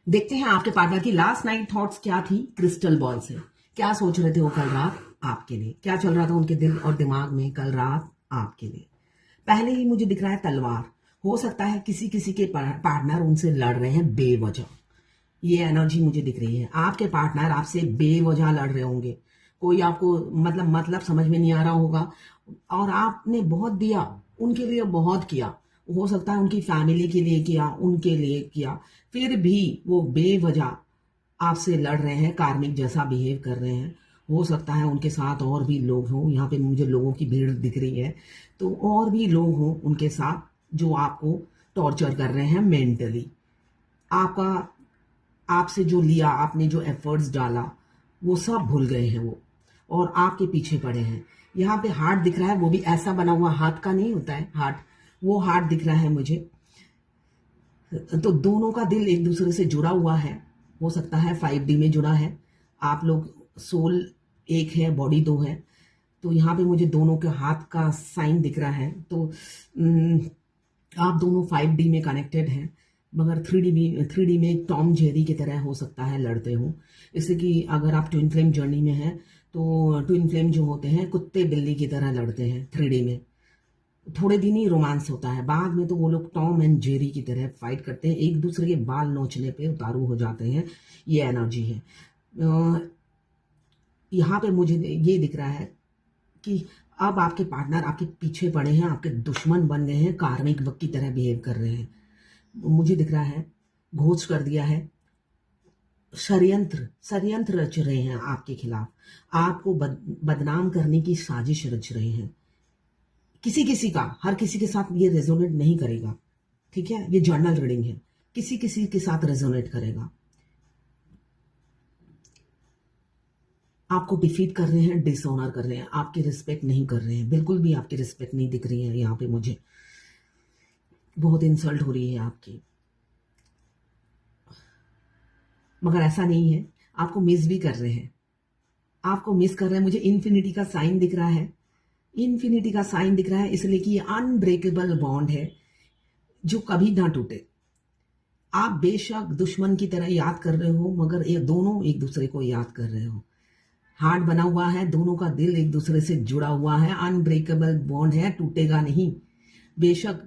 देखते हैं आपके पार्टनर की लास्ट नाइट थॉट्स क्या थी क्रिस्टल बॉल से। क्या सोच रहे थे वो कल रात आपके लिए, क्या चल रहा था उनके दिल और दिमाग में कल रात आपके लिए। पहले ही मुझे दिख रहा है तलवार। हो सकता है किसी किसी के पार्टनर उनसे लड़ रहे हैं बेवजह। ये एनर्जी मुझे दिख रही है। आपके पार्टनर आपसे बेवजह लड़ रहे होंगे। कोई आपको मतलब समझ में नहीं आ रहा होगा और आपने बहुत दिया, उनके लिए बहुत किया। हो सकता है उनकी फैमिली के लिए किया, उनके लिए किया, फिर भी वो बेवजह आपसे लड़ रहे हैं, कार्मिक जैसा बिहेव कर रहे हैं। हो सकता है उनके साथ और भी लोग हों। यहाँ पे मुझे लोगों की भीड़ दिख रही है, तो और भी लोग हों उनके साथ जो आपको टॉर्चर कर रहे हैं मेंटली। आपका आपसे जो लिया, आपने जो एफर्ट्स डाला, वो सब भूल गए हैं वो, और आपके पीछे पड़े हैं। यहाँ पे हार्ट दिख रहा है, वो भी ऐसा बना हुआ हाथ का नहीं होता है हार्ट, वो हार्ट दिख रहा है मुझे। तो दोनों का दिल एक दूसरे से जुड़ा हुआ है। हो सकता है 5D में जुड़ा है। आप लोग सोल एक है, बॉडी दो है। तो यहाँ पे मुझे दोनों के हाथ का साइन दिख रहा है। तो आप दोनों 5D में कनेक्टेड हैं, मगर 3D में टॉम जेरी की तरह हो सकता है लड़ते हो। इससे कि अगर आप ट्विन फ्लेम जर्नी में हैं तो ट्विन फ्लेम जो होते हैं कुत्ते बिल्ली की तरह लड़ते हैं 3D में। थोड़े दिन ही रोमांस होता है, बाद में तो वो लोग टॉम एंड जेरी की तरह फाइट करते हैं, एक दूसरे के बाल नोचने पे उतारू हो जाते हैं। ये एनर्जी है। यहाँ पे मुझे ये दिख रहा है कि अब आपके पार्टनर आपके पीछे पड़े हैं, आपके दुश्मन बन गए हैं, कार्मिक वक्त की तरह बिहेव कर रहे हैं। मुझे दिख रहा है घोष कर दिया है, षड्यंत्र षड्यंत्र रच रहे हैं आपके खिलाफ, आपको बदनाम करने की साजिश रच रहे हैं। किसी किसी का, हर किसी के साथ ये रेजोनेट नहीं करेगा, ठीक है। ये जर्नल रीडिंग है, किसी किसी के साथ रेजोनेट करेगा। आपको डिफीट कर रहे हैं, डिसऑनर कर रहे हैं, आपकी रिस्पेक्ट नहीं कर रहे हैं, बिल्कुल भी आपकी रिस्पेक्ट नहीं दिख रही है। यहाँ पे मुझे बहुत इंसल्ट हो रही है आपकी, मगर ऐसा नहीं है। आपको मिस भी कर रहे हैं, आपको मिस कर रहे हैं। मुझे इन्फिनिटी का साइन दिख रहा है, इन्फिनिटी का साइन दिख रहा है, इसलिए कि ये अनब्रेकेबल बॉन्ड है जो कभी ना टूटे। आप बेशक दुश्मन की तरह याद कर रहे हो, मगर ये दोनों एक दूसरे को याद कर रहे हो। हार्ट बना हुआ है, दोनों का दिल एक दूसरे से जुड़ा हुआ है, अनब्रेकेबल बॉन्ड है, टूटेगा नहीं। बेशक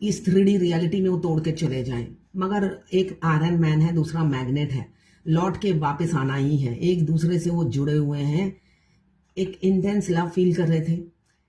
इस 3D रियलिटी में वो तोड़ के चले जाएं, मगर एक आयरन मैन है, दूसरा मैग्नेट है, लौट के वापस आना ही है। एक दूसरे से वो जुड़े हुए हैं, एक इंटेंस लव फील कर रहे थे।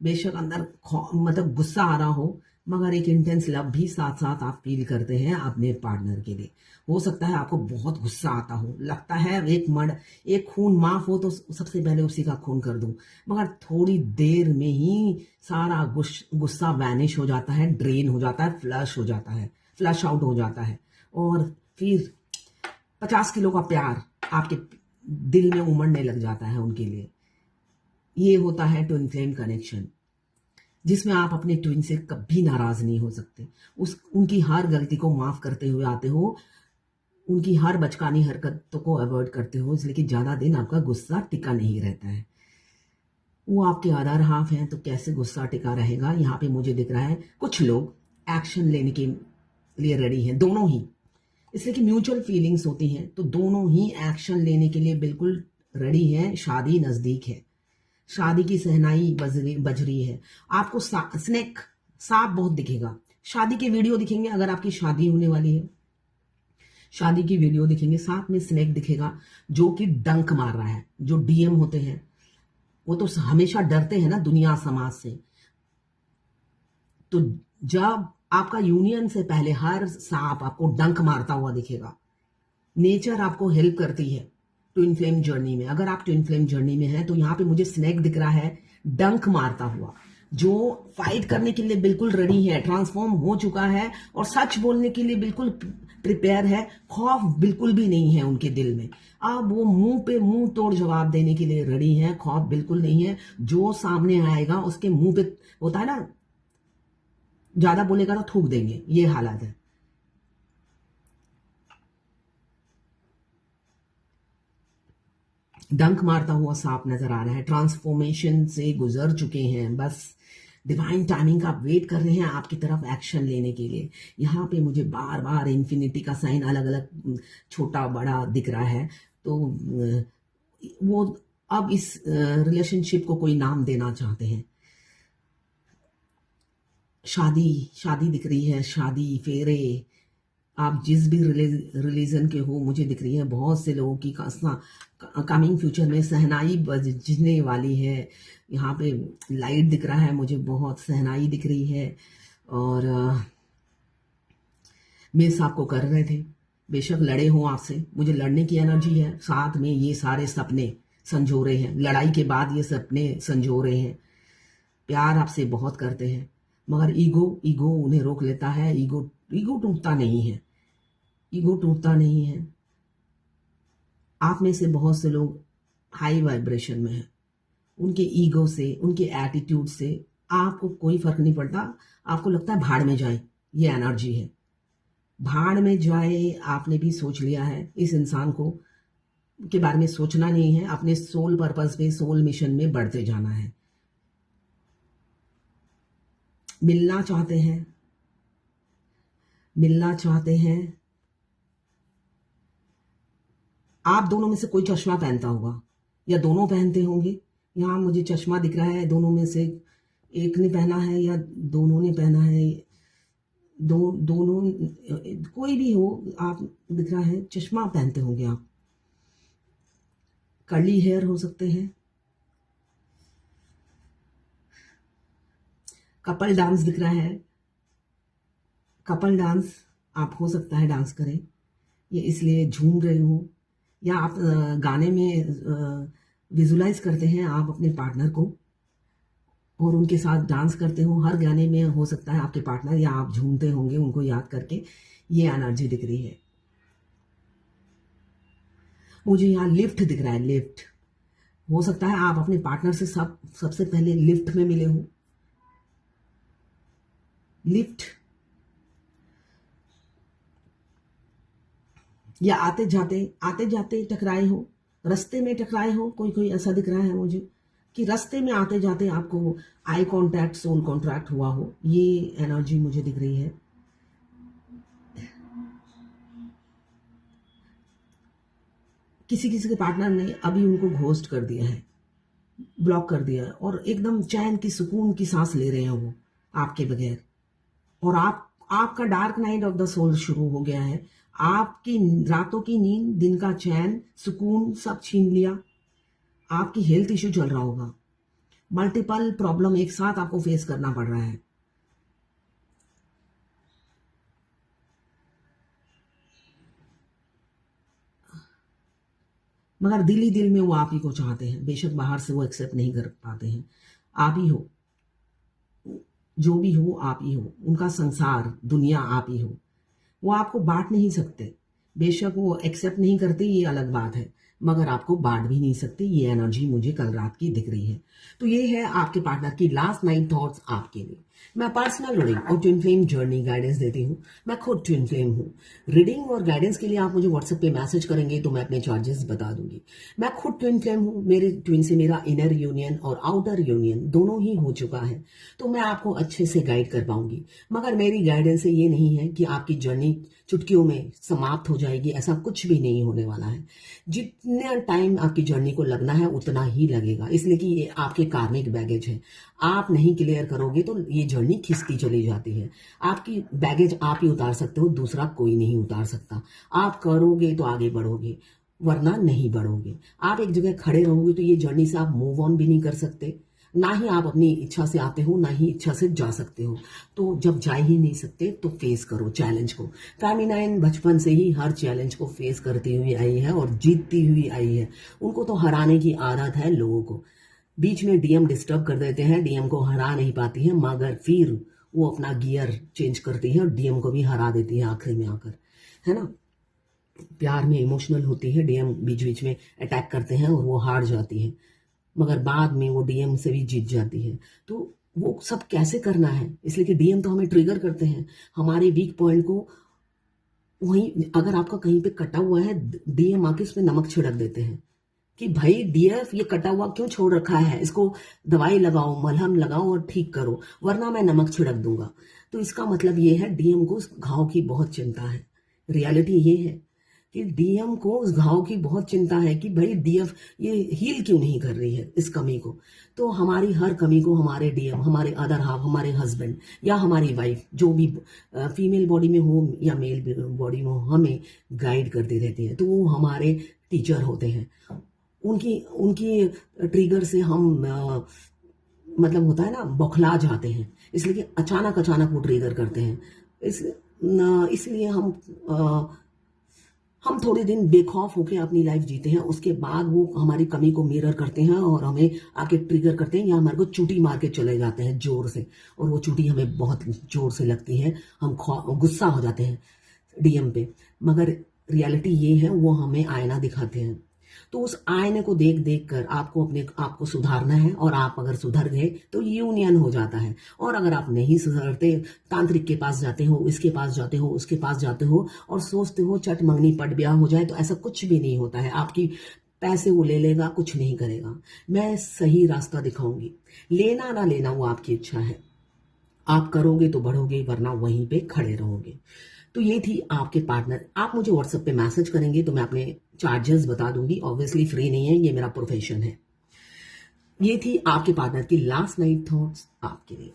बेशक अंदर गुस्सा आ रहा हो, मगर एक इंटेंस लव भी साथ साथ आप फील करते हैं अपने पार्टनर के लिए। हो सकता है आपको बहुत गुस्सा आता हो, लगता है एक खून माफ हो तो सबसे पहले उसी का खून कर दूं, मगर थोड़ी देर में ही सारा गुस्सा वैनिश हो जाता है, ड्रेन हो जाता है, फ्लश हो जाता है, फ्लश आउट हो जाता है, और फिर 50 किलो का प्यार आपके दिल में उमड़ने लग जाता है उनके लिए। ये होता है ट्विन फ्लेम कनेक्शन, जिसमें आप अपने ट्विन से कभी नाराज नहीं हो सकते। उनकी हर गलती को माफ करते हुए आते हो, उनकी हर बचकानी हरकतों को अवॉइड करते हो, इसलिए कि ज्यादा दिन आपका गुस्सा टिका नहीं रहता है। वो आपके अदर हाफ हैं, तो कैसे गुस्सा टिका रहेगा। यहाँ पे मुझे दिख रहा है कुछ लोग एक्शन लेने के लिए रेडी हैं, दोनों ही, इसलिए कि म्यूचुअल फीलिंग्स होती हैं, तो दोनों ही एक्शन लेने के लिए बिल्कुल रेडी हैं। शादी नजदीक है, शादी की सहनाई बज रही है। आपको स्नेक सांप बहुत दिखेगा, शादी के वीडियो दिखेंगे। अगर आपकी शादी होने वाली है, शादी की वीडियो दिखेंगे, साथ में स्नेक दिखेगा जो कि डंक मार रहा है। जो डीएम होते हैं वो तो हमेशा डरते हैं ना दुनिया समाज से, तो जब आपका यूनियन से पहले हर सांप आपको डंक मारता हुआ दिखेगा। नेचर आपको हेल्प करती है ट्विन फ्लेम जर्नी में। अगर आप ट्विन फ्लेम जर्नी में हैं तो यहाँ पे मुझे स्नेक दिख रहा है डंक मारता हुआ, जो फाइट करने के लिए बिल्कुल रेडी है, ट्रांसफॉर्म हो चुका है और सच बोलने के लिए बिल्कुल प्रिपेयर है। खौफ बिल्कुल भी नहीं है उनके दिल में। अब वो मुंह पे मुंह तोड़ जवाब देने के लिए रेडी है, खौफ बिल्कुल नहीं है। जो सामने आएगा उसके मुंह पे, होता है ना, ज्यादा बोलेगा तो थूक देंगे, ये हालत है। डंक मारता हुआ सांप नजर आ रहा है, ट्रांसफॉर्मेशन से गुजर चुके हैं, बस डिवाइन टाइमिंग का वेट कर रहे हैं आपकी तरफ एक्शन लेने के लिए। यहाँ पे मुझे बार बार इन्फिनिटी का साइन अलग अलग छोटा बड़ा दिख रहा है। तो वो अब इस रिलेशनशिप को कोई नाम देना चाहते हैं। शादी शादी दिख रही है, शादी फेरे। आप जिस भी रिलीजन के हो, मुझे दिख रही है बहुत से लोगों की कमिंग फ्यूचर में शहनाई बजने वाली है। यहाँ पे लाइट दिख रहा है मुझे, बहुत शहनाई दिख रही है। और मिस आपको कर रहे थे, बेशक लड़े हो आपसे, मुझे लड़ने की एनर्जी है। साथ में ये सारे सपने संजो रहे हैं, लड़ाई के बाद ये सपने संजो रहे हैं। प्यार आपसे बहुत करते हैं, मगर ईगो उन्हें रोक लेता है। ईगो टूटता नहीं है, ईगो टूटता नहीं है। आप में से बहुत से लोग हाई वाइब्रेशन में हैं, उनके ईगो से, उनके एटीट्यूड से आपको कोई फर्क नहीं पड़ता। आपको लगता है भाड़ में जाए, ये एनर्जी है, भाड़ में जाए। आपने भी सोच लिया है इस इंसान को के बारे में सोचना नहीं है, अपने सोल पर्पस पे, सोल मिशन में बढ़ते जाना है। मिलना चाहते हैं, मिलना चाहते हैं। आप दोनों में से कोई चश्मा पहनता होगा या दोनों पहनते होंगे। यहाँ मुझे चश्मा दिख रहा है, दोनों में से एक ने पहना है या दोनों ने पहना है। दोनों कोई भी हो, आप दिख रहा है चश्मा पहनते होंगे आप। कर्ली हेयर हो सकते हैं। कपल डांस दिख रहा है, कपल डांस आप हो सकता है डांस करें, ये इसलिए झूम रहे हो। या आप गाने में विजुलाइज करते हैं आप अपने पार्टनर को और उनके साथ डांस करते हो। हर गाने में हो सकता है आपके पार्टनर, या आप झूमते होंगे उनको याद करके। ये एनर्जी दिख रही है मुझे। यहाँ लिफ्ट दिख रहा है, लिफ्ट हो सकता है आप अपने पार्टनर से सबसे पहले लिफ्ट में मिले हो। लिफ्ट या आते जाते टकराए हो, रास्ते में टकराए हो। कोई ऐसा दिख रहा है मुझे कि रास्ते में आते जाते आपको आई कांटेक्ट, सोल कांटेक्ट हुआ हो। ये एनर्जी मुझे दिख रही है। किसी के पार्टनर ने अभी उनको घोस्ट कर दिया है, ब्लॉक कर दिया है, और एकदम चैन की, सुकून की सांस ले रहे हैं वो आपके बगैर। और आपका dark night of the soul शुरू हो गया है। आपकी रातों की नींद, दिन का चैन, सुकून सब छीन लिया। आपकी हेल्थ इश्यू चल रहा होगा, मल्टीपल प्रॉब्लम एक साथ आपको फेस करना पड़ रहा है। मगर दिल ही दिल में वो आप ही को चाहते हैं, बेशक बाहर से वो एक्सेप्ट नहीं कर पाते हैं। आप ही हो, जो भी हो आप ही हो। उनका संसार, दुनिया आप ही हो। वो आपको बांट नहीं सकते, बेशक वो एक्सेप्ट नहीं करते, ये अलग बात है, मगर आपको बांट भी नहीं सकते। ये एनर्जी मुझे कल रात की दिख रही है। तो ये है आपके पार्टनर की लास्ट 9 थॉट्स आपके लिए। मैं पर्सनल रीडिंग और ट्विन फ्लेम जर्नी गाइडेंस देती हूँ। मैं खुद ट्विन फ्लेम हूँ। रीडिंग और गाइडेंस के लिए आप मुझे व्हाट्सएप पे मैसेज करेंगे तो मैं अपने चार्जेस बता दूंगी। मैं खुद ट्विन फ्लेम हूँ। मेरे ट्विन से मेरा इनर यूनियन और आउटर यूनियन दोनों ही हो चुका है, तो मैं आपको अच्छे से गाइड कर पाऊंगी। मगर मेरी गाइडेंस से ये नहीं है कि आपकी जर्नी चुटकियों में समाप्त हो जाएगी, ऐसा कुछ भी नहीं होने वाला है। जितना टाइम आपकी जर्नी को लगना है उतना ही लगेगा, इसलिए कि ये आपके कार्मिक बैगेज है। आप नहीं क्लियर करोगे तो ये जर्नी खिसती चली जाती है। आपकी बैगेज आप ही उतार सकते हो, दूसरा कोई नहीं उतार सकता। आप करोगे तो आगे बढ़ोगे, वरना नहीं बढ़ोगे। आप एक जगह खड़े रहोगे तो ये जर्नी से आप मूव ऑन भी नहीं कर सकते। ना ही आप अपनी इच्छा से आते हो, ना ही इच्छा से जा सकते हो। तो जब जा ही नहीं सकते तो फेस करो चैलेंज को। फेमिनाइन बचपन से ही हर चैलेंज को फेस करती हुई आई है और जीतती हुई आई है। उनको तो हराने की आदत है लोगों को। बीच में डीएम डिस्टर्ब कर देते हैं, डीएम को हरा नहीं पाती है, मगर फिर वो अपना गियर चेंज करती है और डीएम को भी हरा देती है आखिरी में आकर, है ना। प्यार में इमोशनल होती है, डीएम बीच बीच में अटैक करते हैं और वो हार जाती है, मगर बाद में वो डीएम से भी जीत जाती है। तो वो सब कैसे करना है, इसलिए कि डीएम तो हमें ट्रिगर करते हैं, हमारे वीक पॉइंट को। वहीं अगर आपका कहीं पे कटा हुआ है, डीएम आके उस पर नमक छिड़क देते हैं कि भाई डीएफ ये कटा हुआ क्यों छोड़ रखा है, इसको दवाई लगाओ, मलहम लगाओ और ठीक करो, वरना मैं नमक छिड़क दूंगा। तो इसका मतलब ये है डीएम को उस घाव की बहुत चिंता है। रियलिटी ये है कि डीएम को उस घाव की बहुत चिंता है कि भाई डीएफ ये हील क्यों नहीं कर रही है इस कमी को। तो हमारी हर कमी को हमारे डीएम, हमारे अदर हाफ, हमारे हस्बैंड या हमारी वाइफ, जो भी फीमेल बॉडी में हो या मेल बॉडी में हो, हमें गाइड करती रहती है। तो वो हमारे टीचर होते हैं। उनकी उनकी ट्रिगर से हम मतलब होता है ना, बौखला जाते हैं, इसलिए कि अचानक अचानक वो ट्रिगर करते हैं। इसलिए हम थोड़े दिन बेखौफ होकर अपनी लाइफ जीते हैं, उसके बाद वो हमारी कमी को मिरर करते हैं और हमें आके ट्रिगर करते हैं या हमारे को चूटी मार के चले जाते हैं जोर से, और वो चूटी हमें बहुत जोर से लगती है, हम गुस्सा हो जाते हैं डीएम पे। मगर रियलिटी ये है, वो हमें आईना दिखाते हैं। तो उस आईने को देख देख कर आपको अपने आप को सुधारना है, और आप अगर सुधर गए तो यूनियन हो जाता है। और अगर आप नहीं सुधरते, तांत्रिक के पास जाते हो, इसके पास जाते हो, उसके पास जाते हो और सोचते हो चट मंगनी पट ब्याह हो जाए, तो ऐसा कुछ भी नहीं होता है। आपकी पैसे वो ले लेगा, कुछ नहीं करेगा। मैं सही रास्ता दिखाऊंगी, लेना ना लेना वो आपकी इच्छा है। आप करोगे तो बढ़ोगे, वरना वहीं पे खड़े रहोगे। तो ये थी आपके पार्टनर। आप मुझे व्हाट्सएप पे मैसेज करेंगे तो मैं अपने चार्जेस बता दूंगी। ऑब्वियसली फ्री नहीं है, ये मेरा प्रोफेशन है। ये थी आपके पार्टनर की लास्ट नाइट थॉट्स आपके लिए।